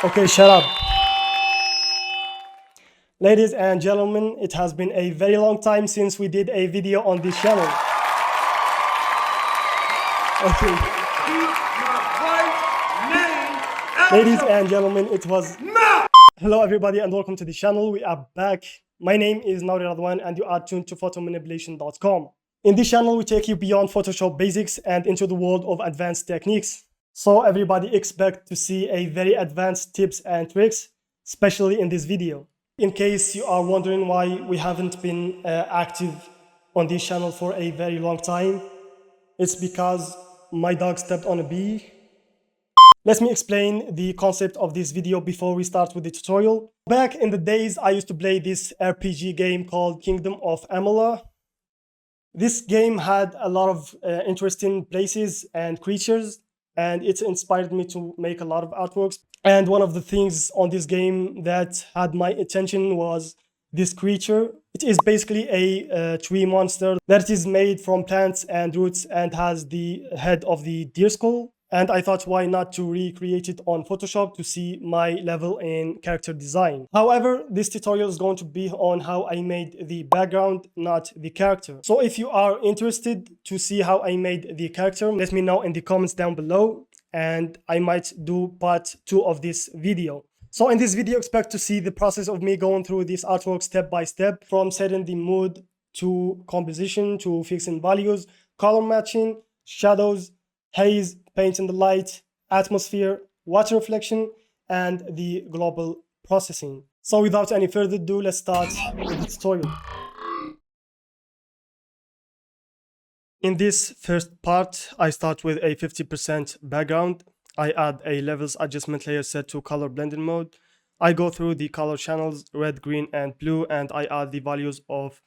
Okay, shut up. Ladies and gentlemen, it has been a very long time since we did a video on this channel. Okay. Ladies and gentlemen, it was... Hello everybody and welcome to the channel. We are back. My name is Nauri Radwan and you are tuned to photomanipulation.com. In this channel, we take you beyond Photoshop basics and into the world of advanced techniques. So everybody expect to see a very advanced tips and tricks, especially in this video. In case you are wondering why we haven't been active on this channel for a very long time, it's because my dog stepped on a bee. Let me explain the concept of this video before we start with the tutorial. Back in the days, I used to play this RPG game called Kingdom of Amalur. This game had a lot of interesting places and creatures, and it inspired me to make a lot of artworks. And one of the things on this game that had my attention was this creature. It is basically a tree monster that is made from plants and roots and has the head of the deer skull. And I thought, why not to recreate it on Photoshop to see my level in character design. However, this tutorial is going to be on how I made the background, not the character. So if you are interested to see how I made the character, let me know in the comments down below, and I might do part 2 of this video. So in this video, expect to see the process of me going through this artwork step by step, from setting the mood to composition to fixing values, color matching, shadows, haze, paint in the light, atmosphere, water reflection, and the global processing. So without any further ado, let's start with the tutorial. In this first part, I start with a 50% background. I add a levels adjustment layer set to color blending mode. I go through the color channels, red, green, and blue, and I add the values of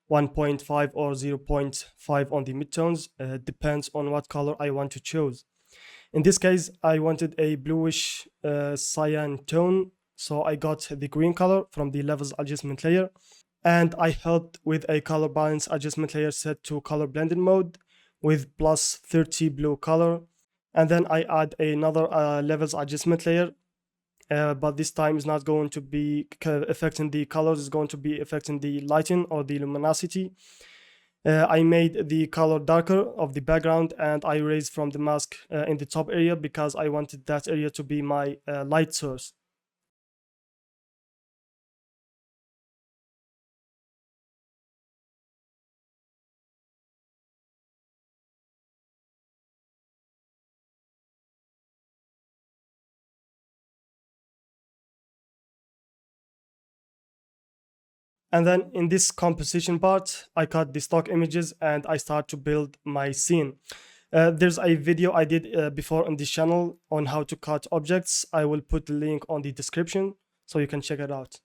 1.5 or 0.5 on the midtones. Depends on what color I want to choose. In this case, I wanted a bluish cyan tone, so I got the green color from the levels adjustment layer. And I helped with a color balance adjustment layer set to color blending mode with plus 30 blue color. And then I add another levels adjustment layer, but this time is not going to be affecting the colors, it's going to be affecting the lighting or the luminosity. I made the color darker of the background and I erased from the mask in the top area because I wanted that area to be my light source. And then in this composition part, I cut the stock images and I start to build my scene. There's a video I did before on this channel on how to cut objects. I will put the link on the description so you can check it out.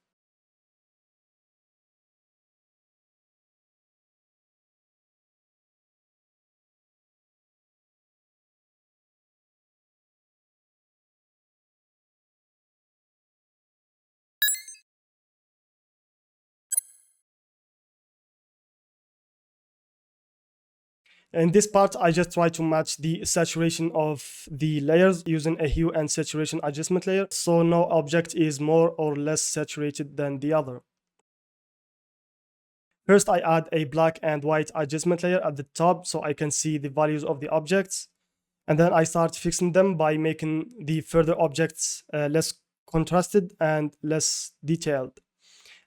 In this part, I just try to match the saturation of the layers using a hue and saturation adjustment layer, so no object is more or less saturated than the other. First, I add a black and white adjustment layer at the top so I can see the values of the objects. And then I start fixing them by making the further objects less contrasted and less detailed.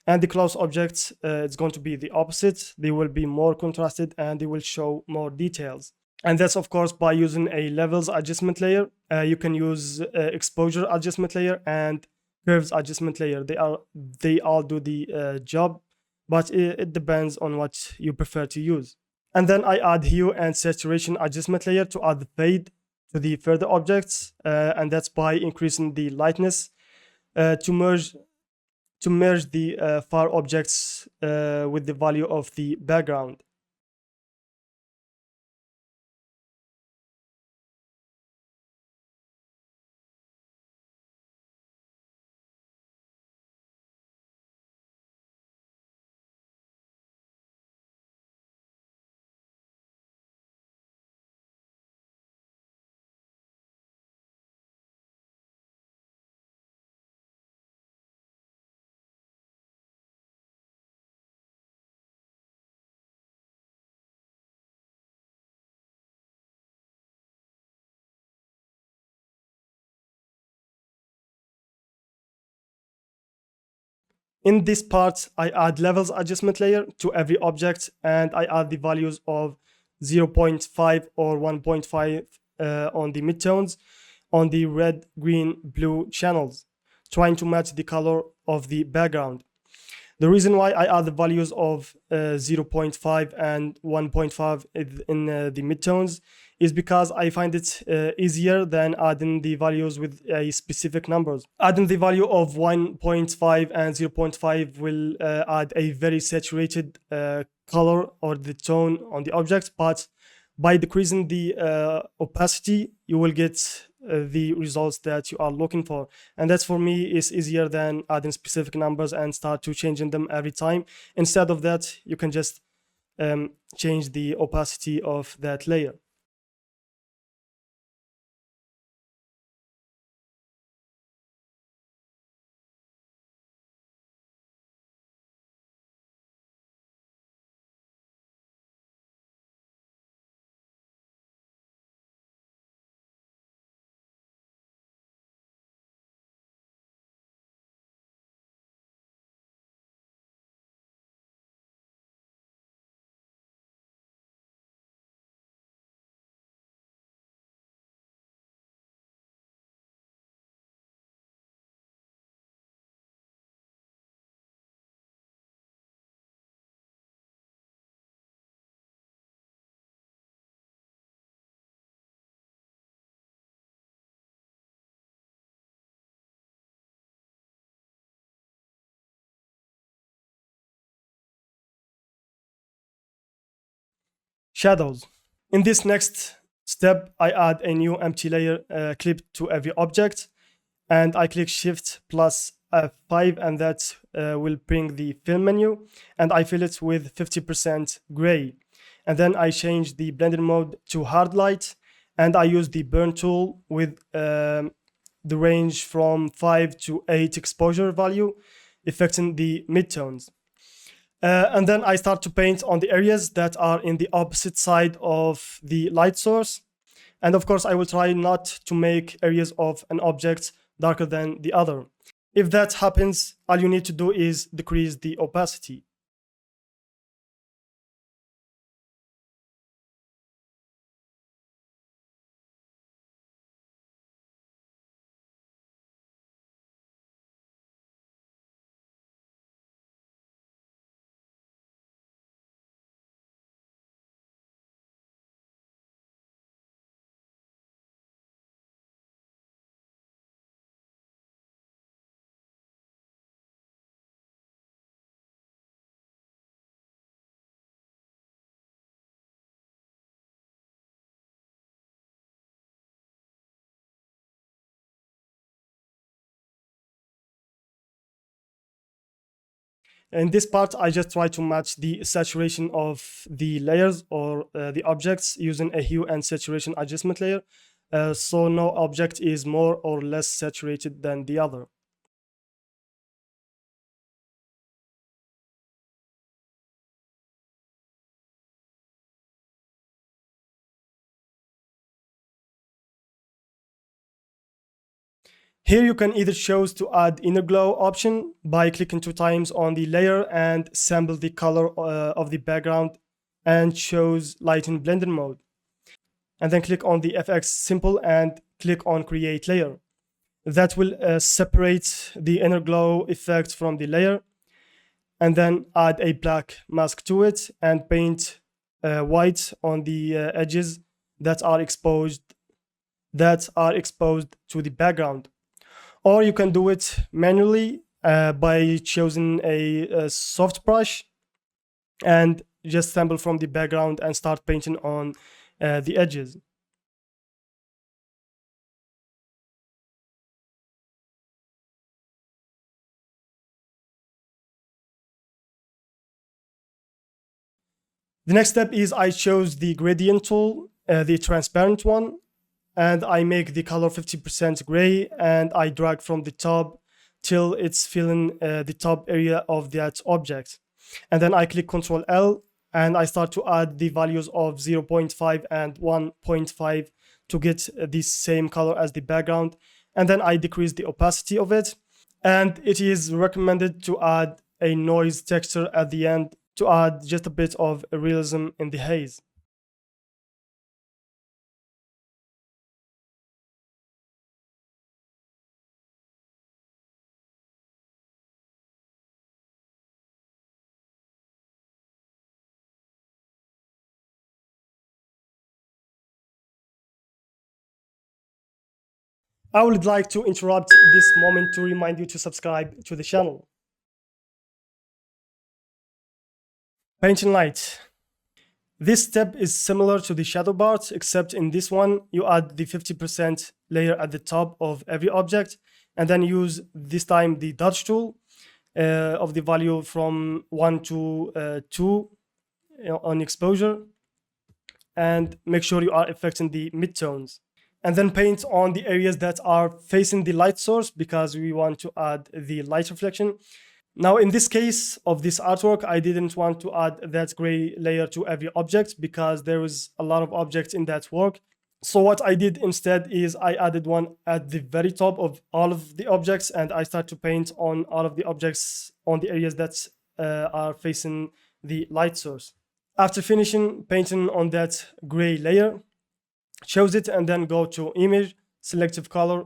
And the close objects, it's going to be the opposite. They will be more contrasted and they will show more details. And that's of course by using a levels adjustment layer. You can use exposure adjustment layer and curves adjustment layer. They all do the job, but it depends on what you prefer to use. And then I add hue and saturation adjustment layer to add the fade to the further objects, and that's by increasing the lightness to merge the far objects with the value of the background. In this part, I add levels adjustment layer to every object, and I add the values of 0.5 or 1.5 on the midtones on the red, green, blue channels, trying to match the color of the background. The reason why I add the values of 0.5 and 1.5 in the midtones is because I find it easier than adding the values with a specific numbers. Adding the value of 1.5 and 0.5 will add a very saturated color or the tone on the object, but by decreasing the opacity, you will get the results that you are looking for. And that's, for me, is easier than adding specific numbers and start to changing them every time. Instead of that, you can just change the opacity of that layer. Shadows. In this next step, I add a new empty layer clip to every object, and I click Shift plus F5, and that will bring the fill menu, and I fill it with 50% gray. And then I change the blending mode to hard light, and I use the burn tool with the range from 5 to 8 exposure value, affecting the midtones. And then I start to paint on the areas that are in the opposite side of the light source. And of course, I will try not to make areas of an object darker than the other. If that happens, all you need to do is decrease the opacity. In this part, I just try to match the saturation of the layers or the objects using a hue and saturation adjustment layer. So no object is more or less saturated than the other. Here you can either choose to add inner glow option by clicking 2 times on the layer and sample the color of the background and choose lighten blending mode. And then click on the FX symbol and click on create layer. That will separate the inner glow effect from the layer, and then add a black mask to it and paint white on the edges that are exposed to the background. Or you can do it manually by choosing a soft brush and just sample from the background and start painting on the edges. The next step is I chose the gradient tool, the transparent one, and I make the color 50% gray, and I drag from the top till it's filling the top area of that object. And then I click Ctrl L and I start to add the values of 0.5 and 1.5 to get the same color as the background. And then I decrease the opacity of it. And it is recommended to add a noise texture at the end to add just a bit of realism in the haze. I would like to interrupt this moment to remind you to subscribe to the channel. Paint and light. This step is similar to the shadow part, except in this one, you add the 50% layer at the top of every object, and then use this time the dodge tool of the value from 1 to 2 on exposure, and make sure you are affecting the midtones. And then paint on the areas that are facing the light source because we want to add the light reflection. Now, in this case of this artwork, I didn't want to add that gray layer to every object because there was a lot of objects in that work. So what I did instead is I added one at the very top of all of the objects, and I start to paint on all of the objects on the areas that are facing the light source. After finishing painting on that gray layer, choose it and then go to image, selective color,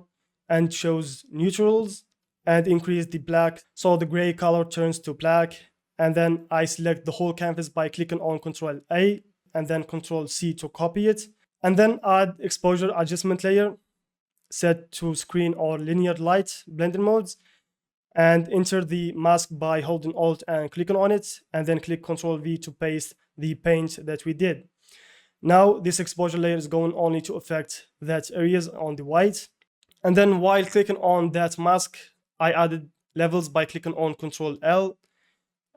and choose neutrals and increase the black so the gray color turns to black. And then I select the whole canvas by clicking on Ctrl A and then Ctrl C to copy it. And then add exposure adjustment layer, set to screen or linear light blending modes, and enter the mask by holding Alt and clicking on it, and then click Ctrl V to paste the paint that we did. Now this exposure layer is going only to affect that areas on the white. And then while clicking on that mask, I added levels by clicking on Ctrl L,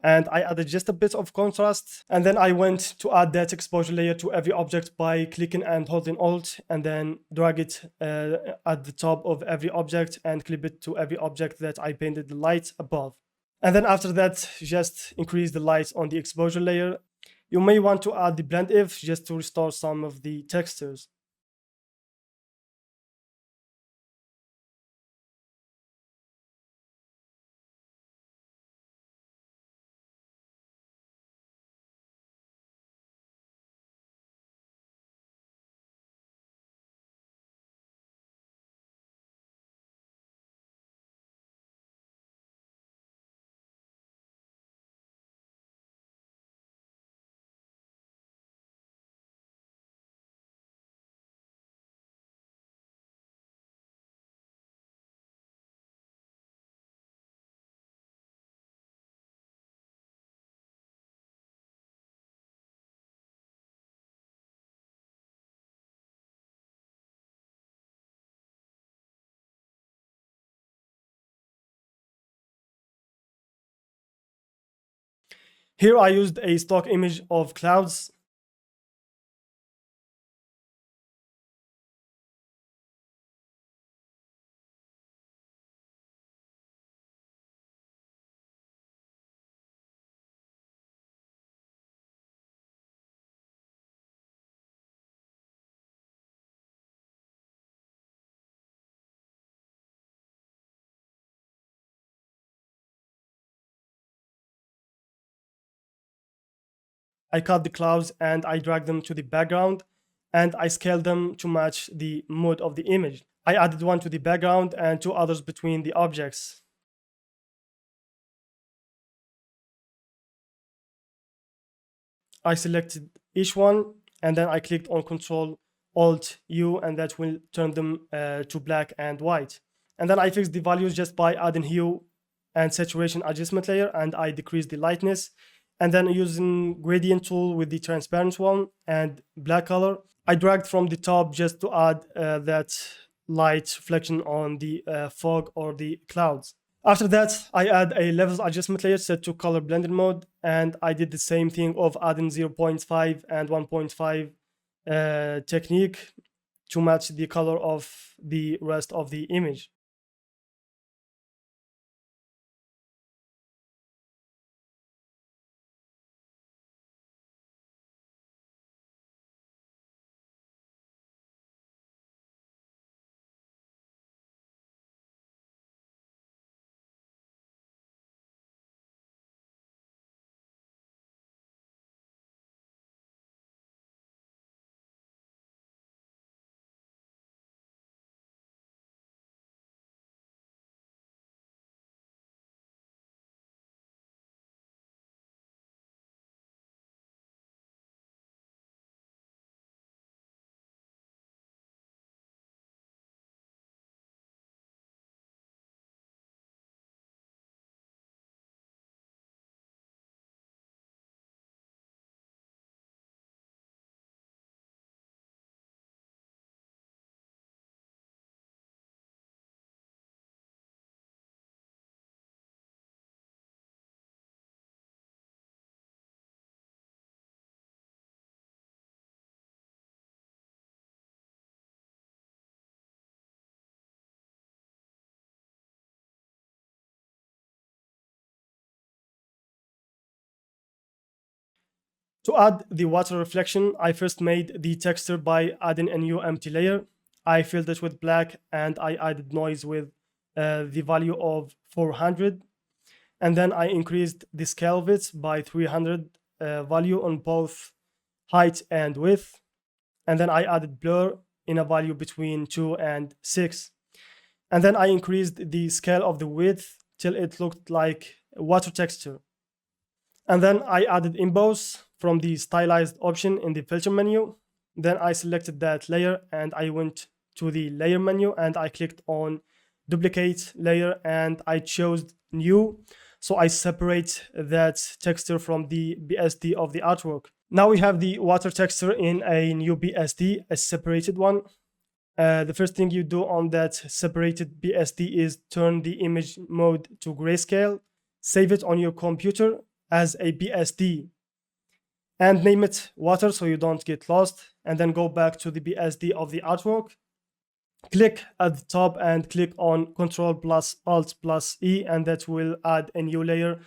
and I added just a bit of contrast. And then I went to add that exposure layer to every object by clicking and holding Alt, and then drag it at the top of every object and clip it to every object that I painted the light above. And then after that, just increase the light on the exposure layer. You may want to add the blend if just to restore some of the textures. Here I used a stock image of clouds. I cut the clouds and I drag them to the background, and I scale them to match the mood of the image. I added one to the background and two others between the objects. I selected each one and then I clicked on Ctrl Alt U, and that will turn them to black and white. And then I fixed the values just by adding hue and saturation adjustment layer, and I decreased the lightness. And then using gradient tool with the transparent one and black color, I dragged from the top just to add that light reflection on the fog or the clouds. After that, I add a levels adjustment layer set to color blending mode, and I did the same thing of adding 0.5 and 1.5 technique to match the color of the rest of the image. To add the water reflection, I first made the texture by adding a new empty layer. I filled it with black and I added noise with the value of 400. And then I increased the scale of it by 300 value on both height and width. And then I added blur in a value between 2 and 6. And then I increased the scale of the width till it looked like water texture. And then I added emboss from the stylized option in the filter menu. Then I selected that layer and I went to the layer menu and I clicked on duplicate layer and I chose new. So I separate that texture from the BSD of the artwork. Now we have the water texture in a new BSD, a separated one. The first thing you do on that separated BSD is turn the image mode to grayscale, save it on your computer as a BSD, and name it water so you don't get lost, and then go back to the BSD of the artwork. Click at the top and click on Ctrl plus Alt plus E, and that will add a new layer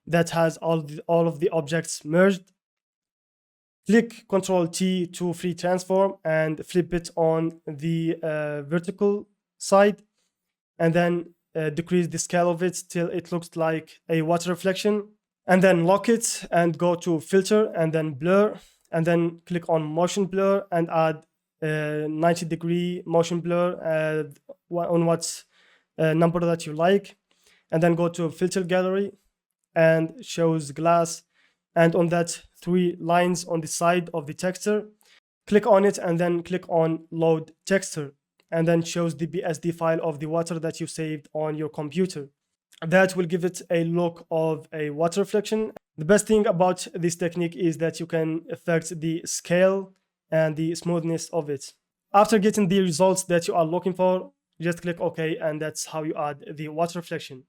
that has all of the objects merged. Click Ctrl T to free transform and flip it on the vertical side, and then decrease the scale of it till it looks like a water reflection. And then lock it and go to filter and then blur, and then click on motion blur and add 90-degree motion blur on what number that you like, and then go to filter gallery and shows glass, and on that 3 lines on the side of the texture, click on it and then click on load texture, and then shows the BSD file of the water that you saved on your computer. That will give it a look of a water reflection. The best thing about this technique is that you can affect the scale and the smoothness of it. After getting the results that you are looking for, just click OK, and that's how you add the water reflection.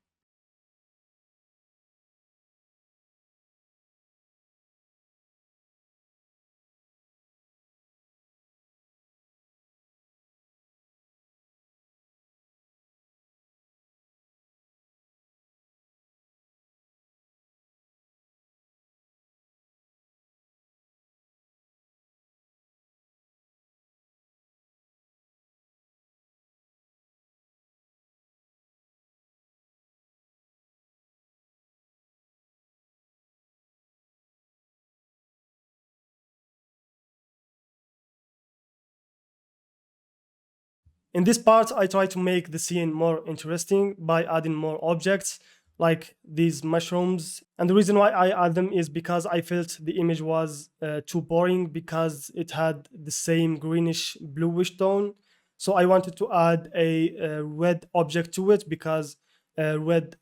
In this part, I try to make the scene more interesting by adding more objects like these mushrooms. And the reason why I add them is because I felt the image was too boring because it had the same greenish bluish tone. So I wanted to add a red object to it because red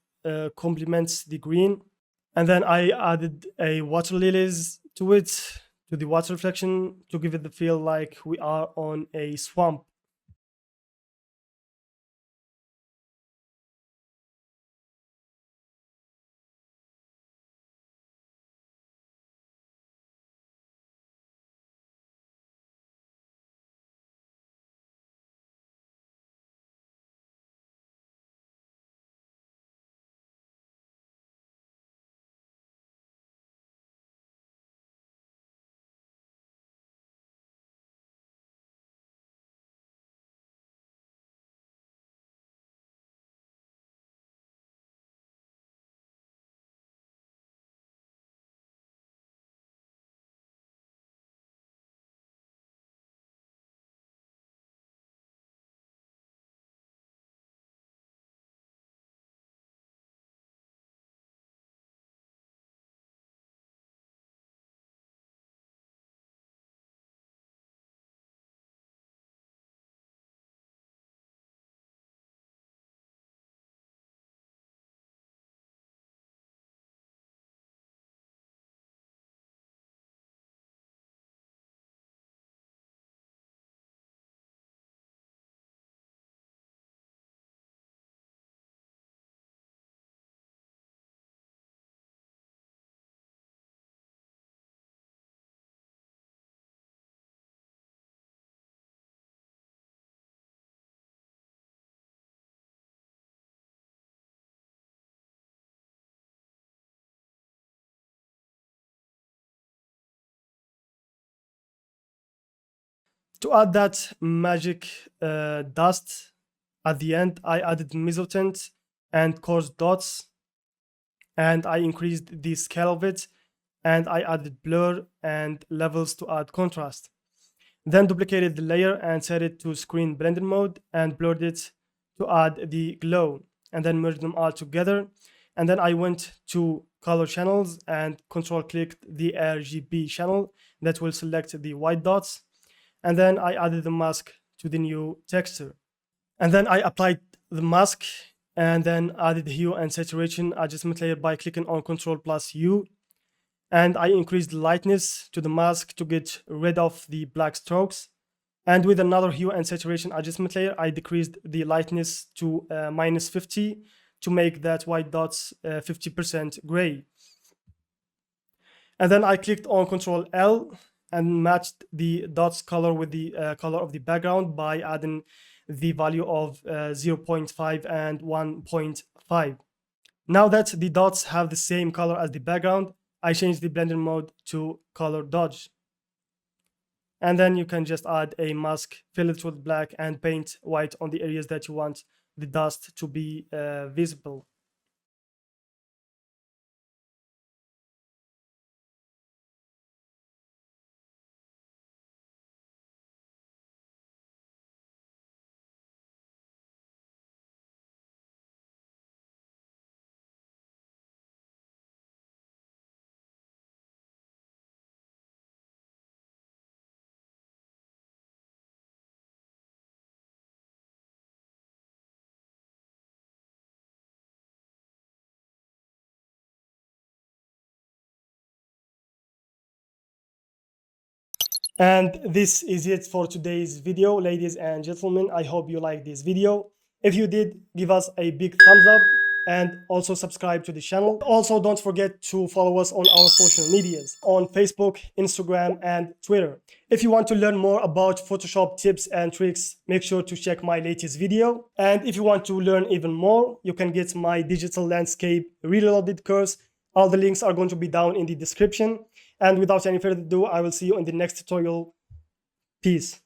complements the green. And then I added a water lilies to it, to the water reflection, to give it the feel like we are on a swamp. To add that magic dust at the end, I added mesotint and coarse dots, and I increased the scale of it, and I added blur and levels to add contrast. Then duplicated the layer and set it to screen blending mode and blurred it to add the glow, and then merged them all together. And then I went to color channels and control clicked the RGB channel that will select the white dots. And then I added the mask to the new texture. And then I applied the mask and then added the hue and saturation adjustment layer by clicking on Ctrl plus U. And I increased the lightness to the mask to get rid of the black strokes. And with another hue and saturation adjustment layer, I decreased the lightness to -50 to make that white dots 50% gray. And then I clicked on Ctrl L and matched the dots color with the color of the background by adding the value of 0.5 and 1.5. Now that the dots have the same color as the background, I changed the blending mode to color dodge. And then you can just add a mask, fill it with black, and paint white on the areas that you want the dust to be visible. And this is it for today's video, ladies and gentlemen. I hope you liked this video. If you did, give us a big thumbs up and also subscribe to the channel. Also, don't forget to follow us on our social medias on Facebook, Instagram, and Twitter. If you want to learn more about Photoshop tips and tricks, make sure to check my latest video. And if you want to learn even more, you can get my digital landscape reloaded course. All the links are going to be down in the description. And without any further ado, I will see you in the next tutorial. Peace.